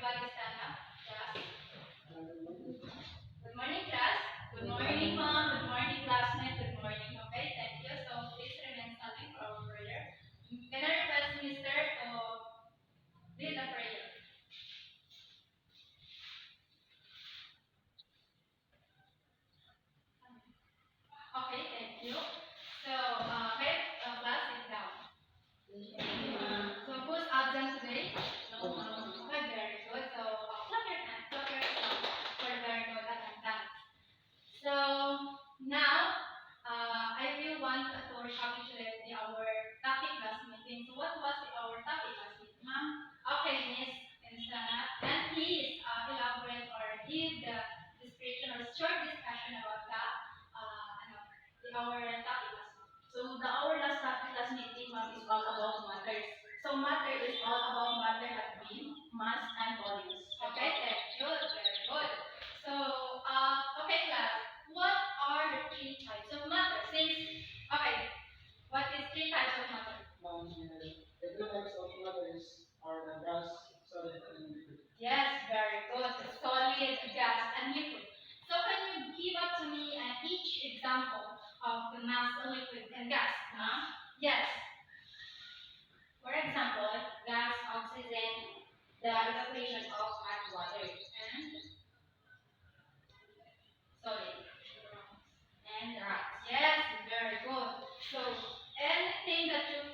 everybody stand up, class. Good morning, class. Good morning, mom. Good morning, classmates. Good morning. Okay, thank you. So please remain standing for our prayer. Can I request Mister to lead the prayer? Okay, thank you. So, class, sit down. So who's absent today? No, okay, very good. So clap your hands, clap your hands for very good attendance. So now I will want to recapitulate our topic last meeting. So what was our topic last meeting, ma'am? Okay, Miss Insana, can please elaborate or give the description or short discussion about that our topic last meeting. So our last topic last meeting, ma'am, is all about matters. So matter is all about matter like beam, mass, and volumes. Okay, thank you. Very good. So, okay, class. What are the three types of matter? Okay, what is three types of matter? The two types of matters are the gas, solid, and liquid. Yes, very good. Solid, gas, and liquid. So, can you give up to me each example of the mass, liquid, and gas? Yes. For example, gas, oxygen, the evaporation of hot water, And solid. and rocks. Yes, very good. So, anything that you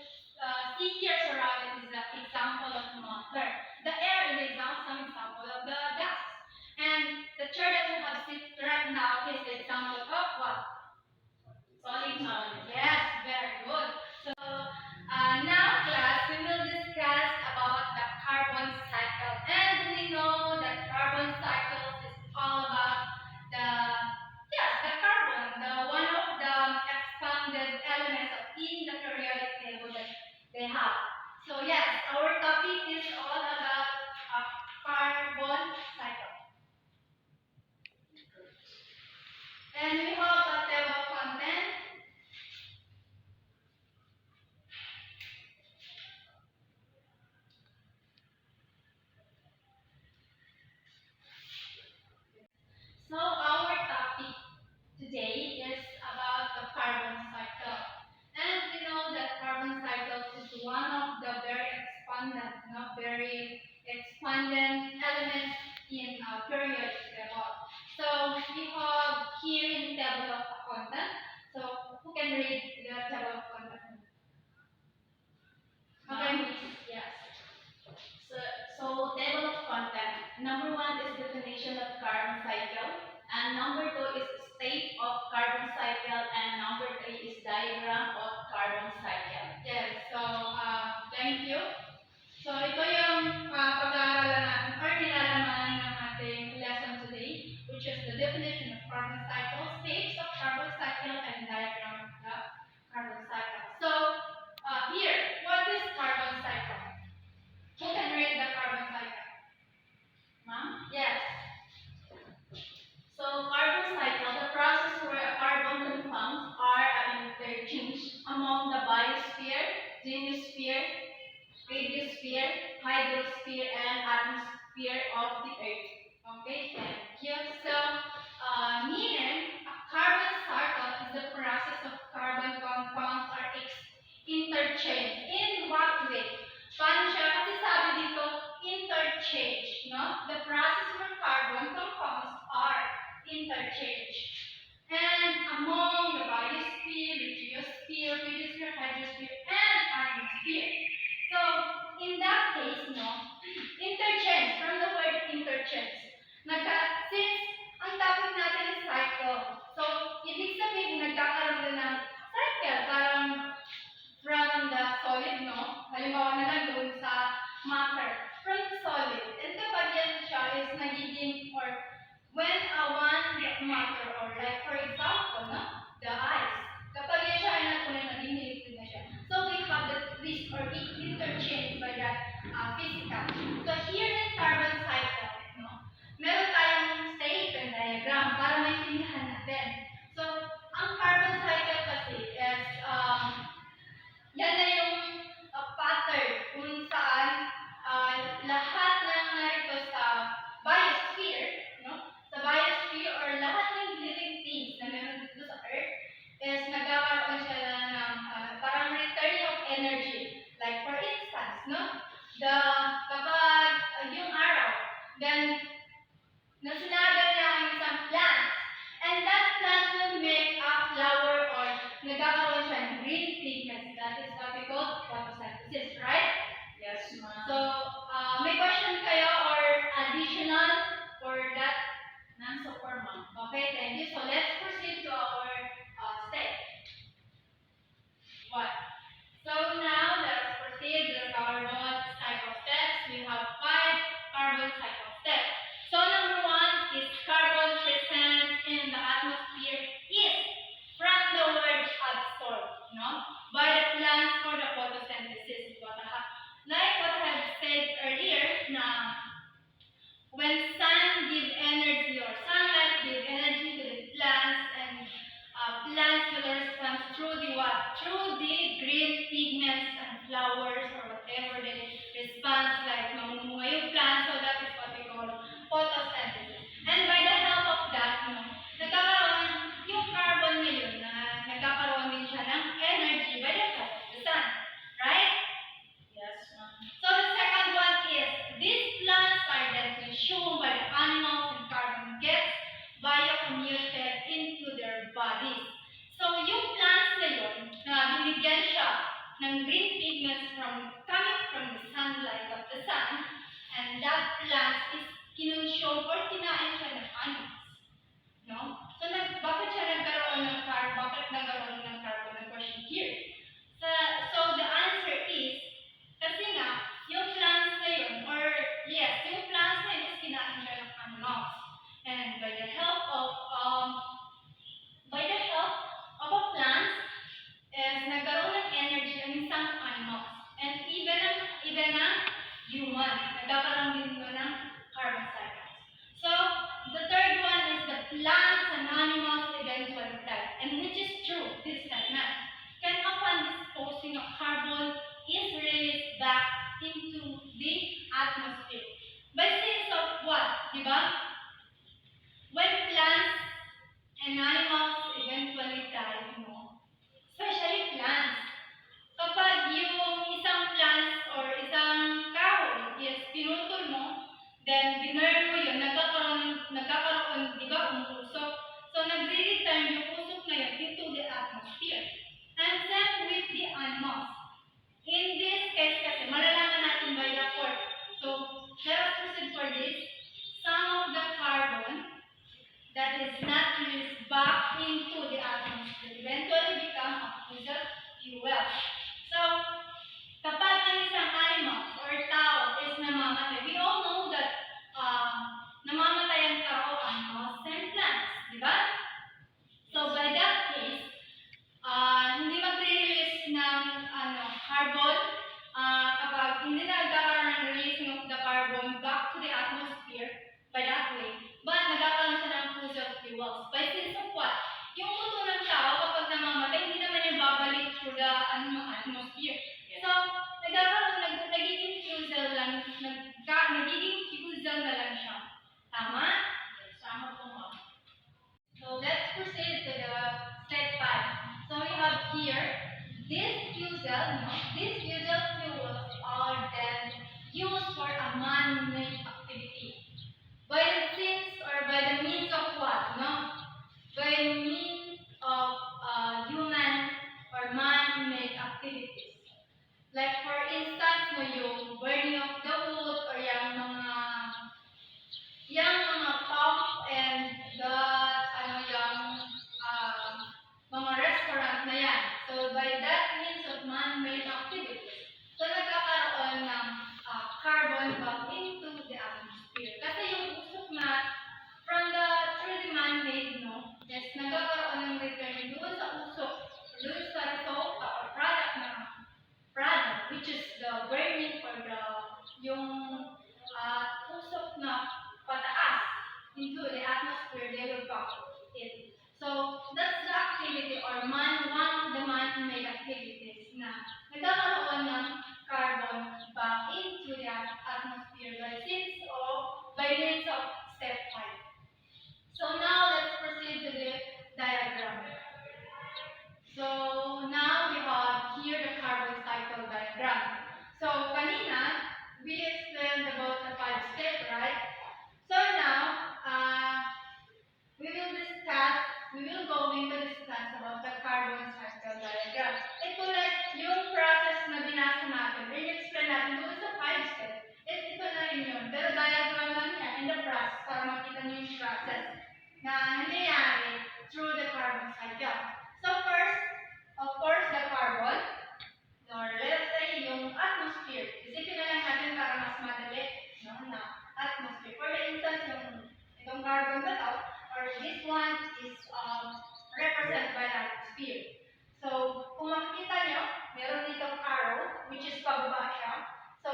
see here surrounded is an example of matter. The air is some example of the gas. And the chair that you have sit right now is the example of what? Solid. Yes, very good. So, now class, we will discuss about the carbon cycle. And we know that carbon cycle is all about the carbon, the one of the expanded elements in the periodic table that they have. So yes, our topic is all about a carbon cycle. And we have a table of content. So our topic today is about the carbon cycle. And we know that carbon cycle is one of the very expanded elements in periodic table. So we have here in table of content. So who can read the table of content? Okay, Miss. Yes. So table of content. Number 1 is definition of carbon cycle, and number 2 is state of carbon cycle, and number 3 is diagram of carbon cycle. Yes. So thank you. So ito yung pag-aaralan natin or nilalamanan ng ating lesson today, which is the definition of carbon cycle, states of carbon cycle, and diagram of the carbon cycle. So here, what is carbon cycle? Who can read the carbon cycle? Ma'am? Yes. So carbon cycle, the process where a carbon compounds are interchanged among the biosphere, geniosphere, radiosphere, hydrosphere, and atmosphere of the Earth. Okay, thank you. So, meaning a carbon cycle is the process of carbon compounds or interchange. In what way? Paano siya? Kasi sabi dito, interchange, no? The process where carbon compounds are interchanged. And among the biosphere, radiosphere, hydrosphere, and atmosphere. So, in that case, no, interchange, from the word interchange. Since ang topic natin is cycle, so, ibig sabihin, nagkakaroon na ng cycle, parang from the solid, no? Halimbawa na lang doon sa matter, from the solid. And kapag yan siya is nagiging, or when one matter, or like for example, no? The ice. Kapag yan siya ay naging liquid na siya. So we have the risk or interchange by that physical. additional for that? None so far, ma'am. Okay, thank you. So let's proceed to our step. What? So now let's proceed with our cycle steps. We have 5 carbon cycle steps. So number 1 is carbon present in the atmosphere is from the word absorbed, by the plants for the photosynthesis. Like what I have said earlier, na when sun give energy or sunlight give energy to the plants and plants will respond through the what? Through the green pigments and flowers or whatever they respond like mamumunga yung plant, so that is what we call photosynthesis. And by the help of that, nagkakaroon yung carbon na yun na nagkakaroon din siya ng energy by the help of the sun. Right? Yes, ma'am. So the second one is, these plants are then consumed by the animals and carbon gets biocommuted into their bodies. So yung plants na yun, na binigyan siya ng green pigments coming from the sunlight of the sun, and that plant is kinonsume or kinain siya ng animals. So bakit siya nagkaroon ng carbon? Bakit nagkaroon ng carbon? The question here. So the answer is, kasi nga, yung plants na yun, or yes, yung plants na yun is kinain siya ng animals. And by the help of a plant, is nagkaroon ng energy ang isang animals. And even ang human, nagkakaroon din mo ng carbon cycles. So, the third one is the plants and animals eventually die. And which is true, this segment. Can upon disposing of carbon is released back into the atmosphere. By sense of what? Diba? When plants and animals eventually die, especially plants, kapag yung isang plants or isang kahoy is pinutol mo, then binurn mo yun, nagkakaroon, di ba, umusok. So, nagre-return yung usok na yun into the atmosphere. And same with the animals. In this case kasi, malalaman natin by the fourth. So, let us proceed for this. Some of the carbon that is not released back into the atmosphere eventually become a fossil fuel. So, kapag ang isang animal or tao is namamatay, we all know that namamatay ang tao, animals, and plants. Di ba? So, by that case, hindi magre-release ng carbon kapag hindi na nagkakaroon ng releasing of the carbon back to the atmosphere by that way. But nagkakaroon siya ng fossil fuels. By sense of what? Yung buto ng tao kapag namamatay, hindi naman yung babalik through the atmosphere. So, nagiging fuel na lang siya. Tama? Sama po, ma'am. So let's proceed to the step 5. So we have here this fusel fuels are then used for a man-made activity. By the means of what? By the means of human or man-made activities. Like for instance, yung burning of the wood or yung mga pump and the mga restaurant na yan. So by that means of man-made activities, so nagkakaroon ng carbon back into the atmosphere. Kasi yung usok na through the man-made, is nagkakaroon ng return doon sa usok, doon sa result or product, which is the burning or yung usok na pataas into the atmosphere, they will pass it. So, that's the activity or one of the man-made activities na nagkakaroon ng carbon back into the atmosphere by means of step 5. So, now let's proceed to the diagram. So, now we have here the carbon cycle diagram. So, kanina, we explained about the 5 steps, right? So, now, we will go into discuss about the carbon cycle diagram. Ito like yung process na binasa natin, i-explain natin doon sa 5 steps. Ito na rin yun. Pero diagram lang yan. graph para makita niyo yung process na nangyayari through the carbon cycle. So first, of course, the carbon, or let's say yung atmosphere. Isipin na lang natin para mas madali, no, na atmosphere. For instance, itong carbon ba to, or this one is represented by the atmosphere. So, kung makikita nyo, meron ditong arrow, which is pababa siya. So,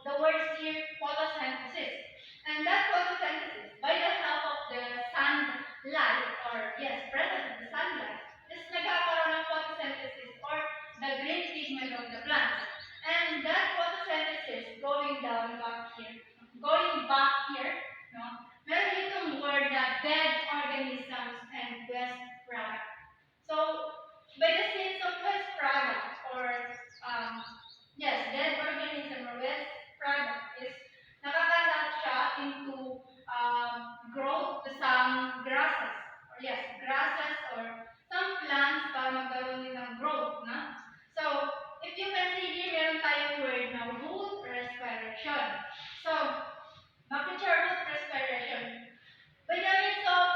the words here, photosynthesis. And that photosynthesis, by the help of the sunlight, or yes, presence of the sunlight, is nagkakaroon ng photosynthesis, or the green pigment of the plant. And that photosynthesis going back here, no? Meron ditong word na dead organisms and waste product. So, by the sense of waste product, or yes, dead organism or waste product is nakakalat siya into growth to some grasses, or yes, grasses or some plants para magkaroon din ng growth, na? So, if you can see here, meron tayong word na root respiration. So, bakit siya root respiration? By the means of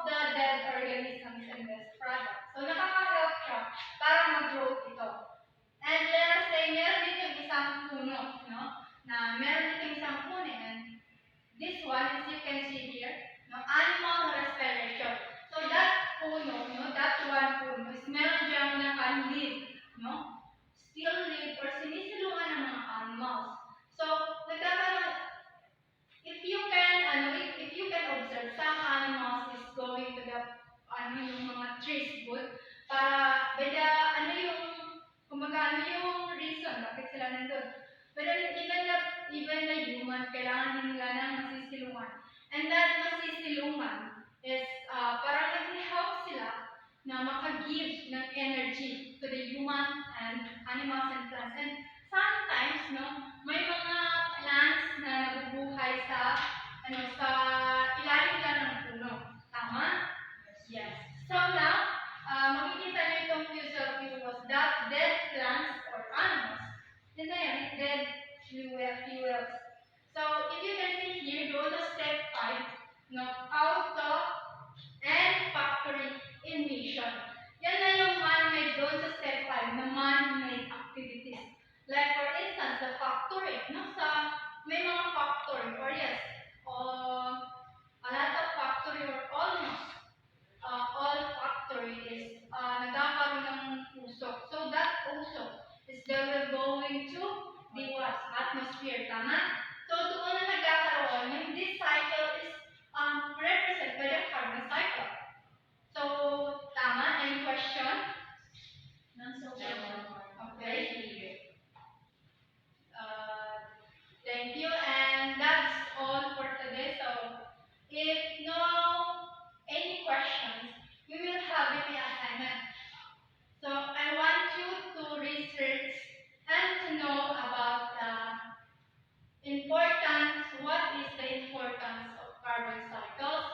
the dead organisms and waste products. So, nakaka-help siya para mag-growth ito. And let us say, meron dito isang puno, no? Na meron dito isang puno, and this one, as you can see here, no, animal respiration. So, that puno, no, that one puno is meron diyang naka-live, no? Still live or sinisilungan ng mga animals. So, nagkakaroon, if you can observe, some animals is going to the yung mga trees good para beda kumbaga yung reason bakit sila nandun. But even the human, kailangan nila ng masisilungan. And that masisilungan is parang nag-help sila na maka-give ng energy to the human and animals and plants. And sometimes, no, may mga plants na nabubuhay sa ilalim lang ng puno. Tama? Yes. So now, makikita niyo itong fuels that dead plants or animals. Yun na yun, dead fuels. So, if you can see here, go to step 5, no, auto and factory emission. Yan na yung man-made doon sa step 5, na man-made activities. Like for instance, the factory, no, may mga factory, or yes, a lot of factory or almost all factory is nagkakaroon ng usok. So that usok is they will going to the what? Atmosphere, tama? So doon na nagkakaroon, yung this cycle is represented by the carbon cycle. So, tama? Any question? None so Okay. Thank you, and that's all for today. So, if no any questions, we will have an assignment. So, I want you to research and to know about the importance, what is the importance of carbon cycles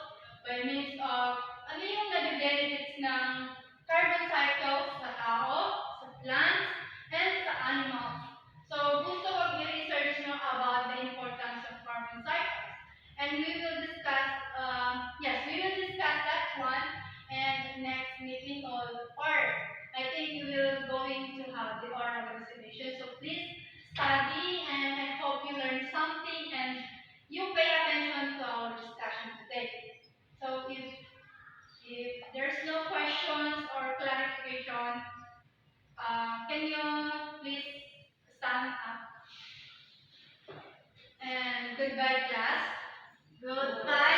by means of ano yung nag-benefits ng carbon cycles sa tao, sa plants, and sa animals. So, gusto ko i-research nyo about the importance of carbon cycles. And we will discuss, we will discuss that one and next meeting or I think we will going to have the oral exhibition. So please study and I hope you learn something and you pay attention to our discussion today. So if there's no questions or clarification, can you please stand up? And goodbye class. Goodbye.